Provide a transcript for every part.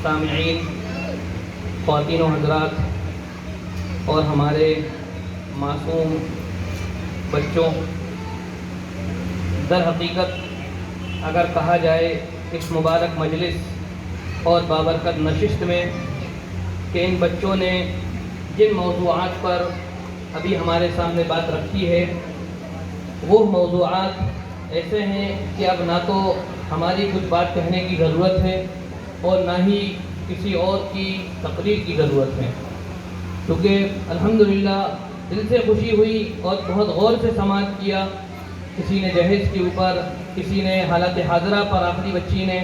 سامعین، خواتین و حضرات اور ہمارے معصوم بچوں، در حقیقت اگر کہا جائے اس مبارک مجلس اور بابرکت نشست میں کہ ان بچوں نے جن موضوعات پر ابھی ہمارے سامنے بات رکھی ہے وہ موضوعات ایسے ہیں کہ اب نہ تو ہماری کچھ بات کہنے کی ضرورت ہے اور نہ ہی کسی اور کی تقریر کی ضرورت ہے، کیونکہ الحمدللہ دل سے خوشی ہوئی اور بہت غور سے سماعت کیا۔ کسی نے جہیز کے اوپر، کسی نے حالات حاضرہ پر، آخری بچی نے،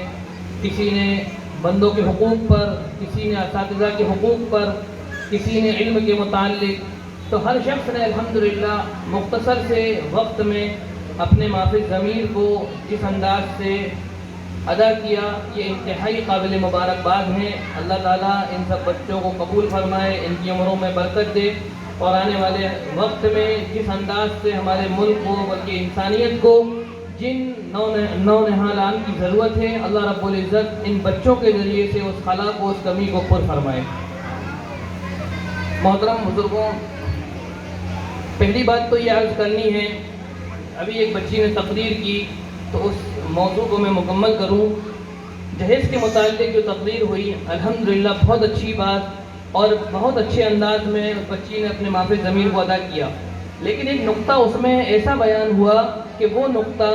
کسی نے بندوں کے حقوق پر، کسی نے اساتذہ کے حقوق پر، کسی نے علم کے متعلق، تو ہر شخص نے الحمدللہ مختصر سے وقت میں اپنے مافی ضمیر کو جس انداز سے ادا کیا، یہ انتہائی قابل مبارکباد ہیں۔ اللہ تعالیٰ ان سب بچوں کو قبول فرمائے، ان کی عمروں میں برکت دے، اور آنے والے وقت میں جس انداز سے ہمارے ملک کو بلکہ انسانیت کو جن نونہالان کی ضرورت ہے، اللہ رب العزت ان بچوں کے ذریعے سے اس خلا کو، اس کمی کو پر فرمائے۔ محترم بزرگوں، پہلی بات تو یہ عرض کرنی ہے، ابھی ایک بچی نے تقریر کی تو اس موضوع کو میں مکمل کروں۔ جہیز کے متعلق جو تقریر ہوئی الحمدللہ بہت اچھی بات اور بہت اچھے انداز میں اس بچی نے اپنے مافی ضمیر کو ادا کیا، لیکن ایک نقطہ اس میں ایسا بیان ہوا کہ وہ نقطہ،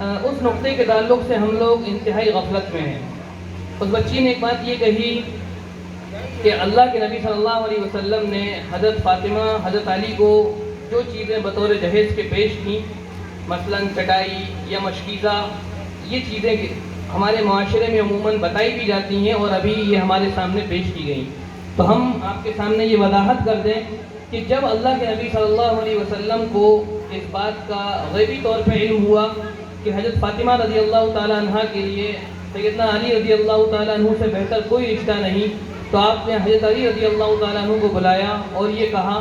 اس نقطے کے تعلق سے ہم لوگ انتہائی غفلت میں ہیں۔ اس بچی نے ایک بات یہ کہی کہ اللہ کے نبی صلی اللہ علیہ وسلم نے حضرت فاطمہ، حضرت علی کو جو چیزیں بطور جہیز کے پیش کیں، مثلاً چٹائی یا مشکیزہ، یہ چیزیں ہمارے معاشرے میں عموماً بتائی بھی جاتی ہیں اور ابھی یہ ہمارے سامنے پیش کی گئیں، تو ہم آپ کے سامنے یہ وضاحت کر دیں کہ جب اللہ کے نبی صلی اللہ علیہ وسلم کو اس بات کا غیبی طور پہ علم ہوا کہ حضرت فاطمہ رضی اللہ تعالیٰ عنہ کے لیے سیدنا علی رضی اللہ تعالیٰ عنہ سے بہتر کوئی رشتہ نہیں، تو آپ نے حضرت علی رضی اللہ تعالیٰ عنہ کو بلایا اور یہ کہا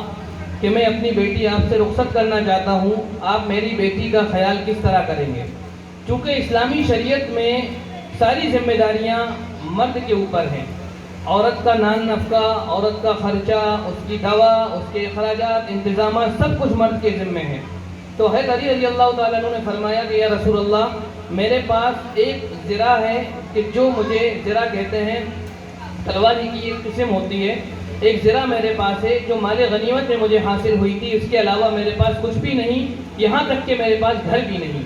کہ میں اپنی بیٹی آپ سے رخصت کرنا چاہتا ہوں، آپ میری بیٹی کا خیال کس طرح کریں گے؟ چونکہ اسلامی شریعت میں ساری ذمہ داریاں مرد کے اوپر ہیں، عورت کا نان نفقہ، عورت کا خرچہ، اس کی دوا، اس کے اخراجات، انتظامات، سب کچھ مرد کے ذمے ہیں۔ تو حضرت علی رضی اللہ تعالیٰ عنہ نے فرمایا کہ یا رسول اللہ، میرے پاس ایک زرہ ہے کہ جو مجھے، زرہ کہتے ہیں تلوار کی ایک قسم ہوتی ہے، ایک زرہ میرے پاس ہے جو مال غنیمت میں مجھے حاصل ہوئی تھی، اس کے علاوہ میرے پاس کچھ بھی نہیں، یہاں تک کہ میرے پاس گھر بھی نہیں۔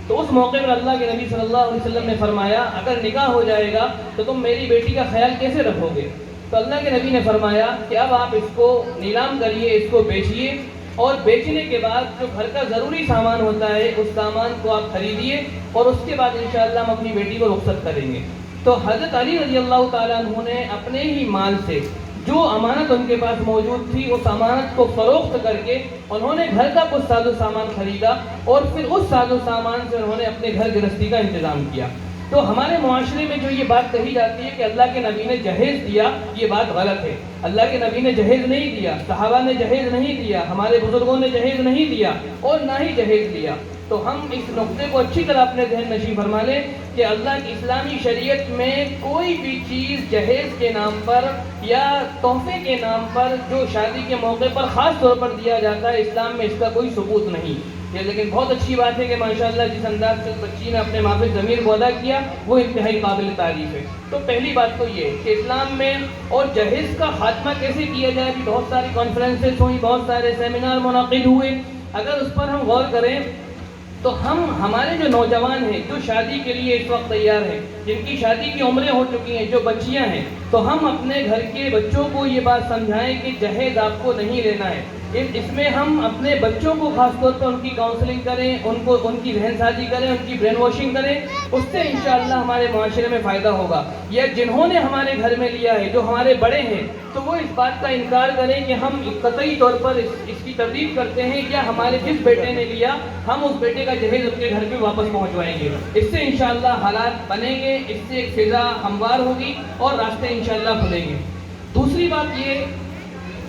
تو اس موقع پر اللہ کے نبی صلی اللہ علیہ وسلم نے فرمایا اگر نکاح ہو جائے گا تو تم میری بیٹی کا خیال کیسے رکھو گے؟ تو اللہ کے نبی نے فرمایا کہ اب آپ اس کو نیلام کریے، اس کو بیچیے، اور بیچنے کے بعد جو گھر کا ضروری سامان ہوتا ہے اس سامان کو آپ خریدیے، اور اس کے بعد انشاءاللہ ہم اپنی بیٹی کو رخصت کریں گے۔ تو حضرت علی رضی اللہ تعالیٰ عنہ نے اپنے ہی مال سے جو امانت ان کے پاس موجود تھی اس امانت کو فروخت کر کے انہوں نے گھر کا کچھ ساز و سامان خریدا، اور پھر اس ساز و سامان سے انہوں نے اپنے گھر گرہستی کا انتظام کیا۔ تو ہمارے معاشرے میں جو یہ بات کہی جاتی ہے کہ اللہ کے نبی نے جہیز دیا، یہ بات غلط ہے۔ اللہ کے نبی نے جہیز نہیں دیا، صحابہ نے جہیز نہیں دیا، ہمارے بزرگوں نے جہیز نہیں دیا اور نہ ہی جہیز دیا۔ تو ہم اس نقطے کو اچھی طرح اپنے ذہن نشین فرما لیں کہ اللہ کی اسلامی شریعت میں کوئی بھی چیز جہیز کے نام پر یا تحفے کے نام پر جو شادی کے موقع پر خاص طور پر دیا جاتا ہے، اسلام میں اس کا کوئی ثبوت نہیں ہے۔ لیکن بہت اچھی بات ہے کہ ماشاءاللہ جس انداز سے بچی نے اپنے مافی ضمیر کو ادا کیا وہ انتہائی قابل تعریف ہے۔ تو پہلی بات تو یہ کہ اسلام میں اور جہیز کا خاتمہ کیسے کیا جائے، بہت ساری کانفرنسز ہوئی، بہت سارے سیمینار منعقد ہوئے، اگر اس پر ہم غور کریں تو ہمارے جو نوجوان ہیں جو شادی کے لیے اس وقت تیار ہیں، جن کی شادی کی عمریں ہو چکی ہیں، جو بچیاں ہیں، تو ہم اپنے گھر کے بچوں کو یہ بات سمجھائیں کہ جہیز آپ کو نہیں لینا ہے۔ اس میں ہم اپنے بچوں کو خاص طور پر ان کی کاؤنسلنگ کریں، ان کی ذہن سازی کریں، ان کی برین واشنگ کریں، اس سے انشاءاللہ ہمارے معاشرے میں فائدہ ہوگا۔ یا جنہوں نے ہمارے گھر میں لیا ہے، جو ہمارے بڑے ہیں، تو وہ اس بات کا انکار کریں کہ ہم قطعی طور پر اس کی تردید کرتے ہیں، یا ہمارے جس بیٹے نے لیا ہم اس بیٹے کا جہیز ان کے گھر پہ واپس پہنچوائیں گے۔ اس سے انشاءاللہ حالات بنیں گے، اس سے ایک فضا ہموار ہوگی اور راستے انشاءاللہ کھلیں گے۔ دوسری بات یہ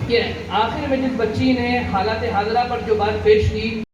کہ آخر میں جس بچی نے حالات حاضرہ پر جو بات پیش کی